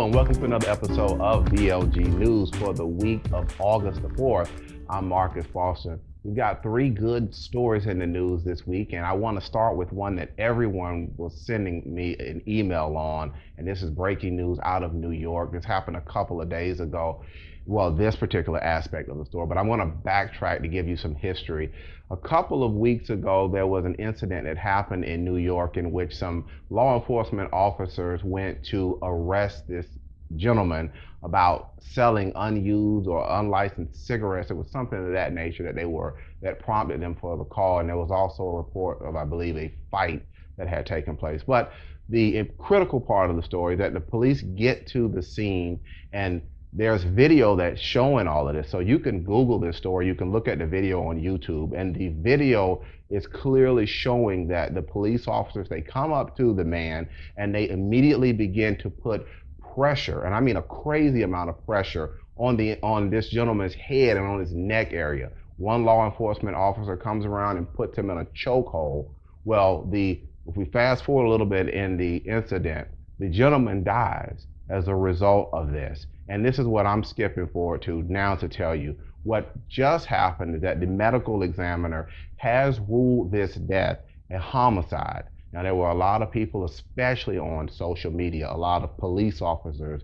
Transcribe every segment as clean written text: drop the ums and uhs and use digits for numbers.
Hello and welcome to another episode of BLG News for the week of August the 4th. I'm Marcus Foster. We've got three good stories in the news this week, and I want to start with one that everyone was sending me an email on, and this is breaking news out of New York. This happened a couple of days ago. Well, this particular aspect of the story, but I want to backtrack to give you some history. A couple of weeks ago, there was an incident that happened in New York in which some law enforcement officers went to arrest this gentleman about selling unused or unlicensed cigarettes. It was something of that nature that prompted them for the call. And there was also a report of, I believe, a fight that had taken place. But the critical part of the story is that the police get to the scene, and there's video that's showing all of this. So you can Google this story, you can look at the video on YouTube, and the video is clearly showing that the police officers, they come up to the man and they immediately begin to put pressure, and I mean a crazy amount of pressure on this gentleman's head and on his neck area. One law enforcement officer comes around and puts him in a chokehold. Well, if we fast forward a little bit in the incident, the gentleman dies as a result of this. And this is what I'm skipping forward to now to tell you. What just happened is that the medical examiner has ruled this death a homicide. Now, there were a lot of people, especially on social media, a lot of police officers,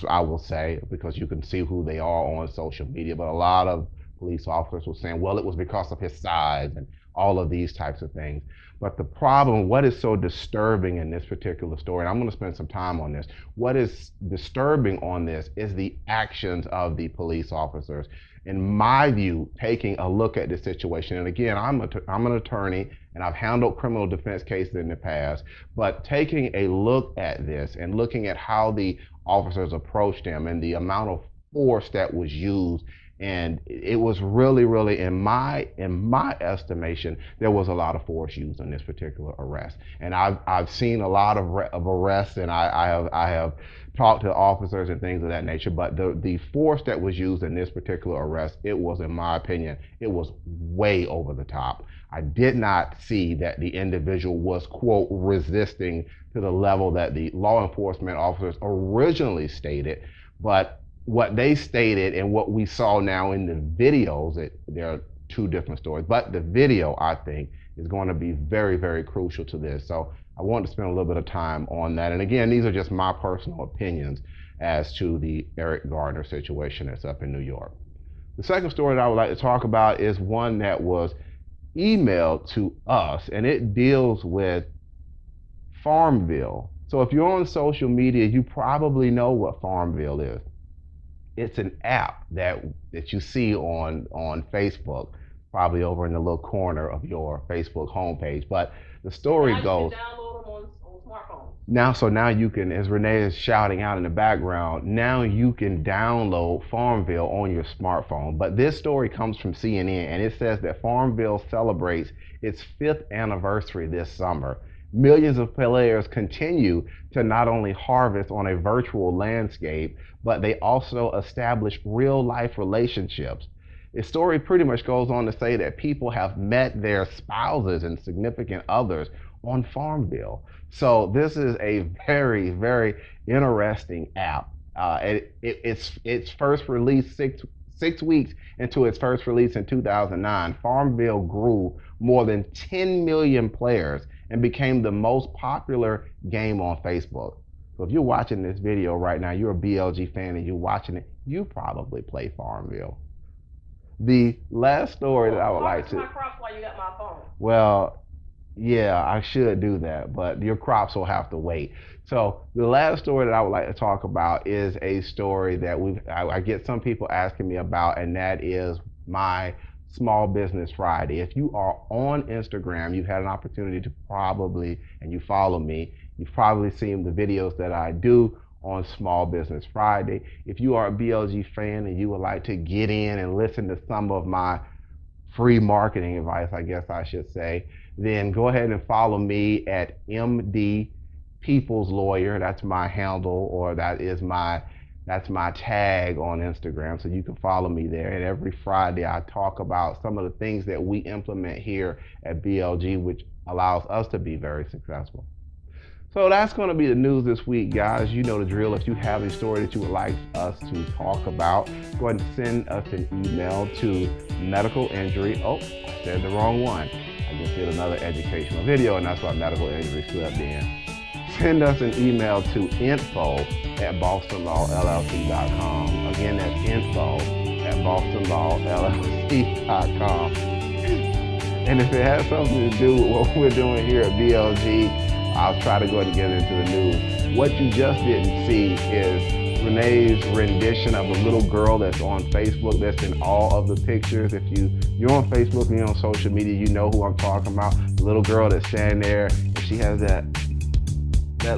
I will say, because you can see who they are on social media, but a lot of police officers were saying, well, it was because of his size and all of these types of things. But the problem, what is so disturbing in this particular story, and I'm going to spend some time on this, what is disturbing on this is the actions of the police officers. In my view, taking a look at this situation, and again, I'm an attorney and I've handled criminal defense cases in the past, but taking a look at this and looking at how the officers approached him and the amount of force that was used, and it was really, in my estimation, there was a lot of force used in this particular arrest. And I've seen a lot of arrests, and I have talked to officers and things of that nature. But the force that was used in this particular arrest, it was, in my opinion, it was way over the top. I did not see that the individual was, quote, resisting to the level that the law enforcement officers originally stated, but what they stated and what we saw now in the videos, there are two different stories. But the video, I think, is going to be very crucial to this. So I want to spend a little bit of time on that. And again, these are just my personal opinions as to the Eric Garner situation that's up in New York. The second story that I would like to talk about is one that was emailed to us, and it deals with Farmville. So if you're on social media, you probably know what Farmville is. It's an app that you see on Facebook, probably over in the little corner of your Facebook homepage. But the story goes, download them on smartphones. now you can, as Renee is shouting out in the background, now you can download Farmville on your smartphone. But this story comes from CNN, and it says that Farmville celebrates its 5th anniversary this summer. Millions of players continue to not only harvest on a virtual landscape, but they also establish real life relationships. The story pretty much goes on to say that people have met their spouses and significant others on Farmville. So this is a very interesting app. It's first released six weeks into its first release in 2009. Farmville grew more than 10 million players and became the most popular game on Facebook. So if you're watching this video right now, you're a BLG fan and you're watching it, you probably play Farmville. The last story that I would like to... my crops while you got my phone. Well, yeah, I should do that, but your crops will have to wait. So the last story that I would like to talk about is a story that I get some people asking me about, and that is my Small Business Friday. If you are on Instagram, you've had an opportunity to probably, and you follow me, you've probably seen the videos that I do on Small Business Friday. If you are a BLG fan and you would like to get in and listen to some of my free marketing advice, I guess I should say, then go ahead and follow me at MD People's Lawyer. That's my handle, or that's my tag on Instagram. So you can follow me there. And every Friday I talk about some of the things that we implement here at BLG, which allows us to be very successful. So that's going to be the news this week, guys. You know the drill. If you have a story that you would like us to talk about, go ahead and send us an email to medical injury. Oh, I said the wrong one. I just did another educational video, and that's why medical injury slipped in. Send us an email to info@bostonlawllc.com. Again, that's info@bostonlawllc.com. And if it has something to do with what we're doing here at BLG, I'll try to go ahead and get into the news. What you just didn't see is Renee's rendition of a little girl that's on Facebook that's in all of the pictures. If you're on Facebook and you're on social media, you know who I'm talking about. The little girl that's standing there and she has that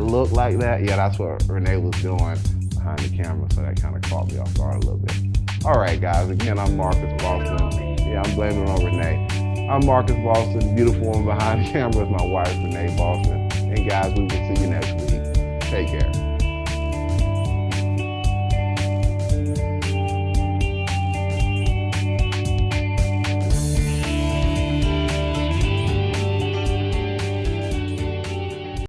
look like that. Yeah, that's what Renee was doing behind the camera, so that kind of caught me off guard a little bit. All right, guys, again, I'm Marcus Boston. Yeah, I'm blaming it on Renee. I'm Marcus Boston. The beautiful one behind the camera is my wife, Renee Boston. And guys, we will see you next week. Take care.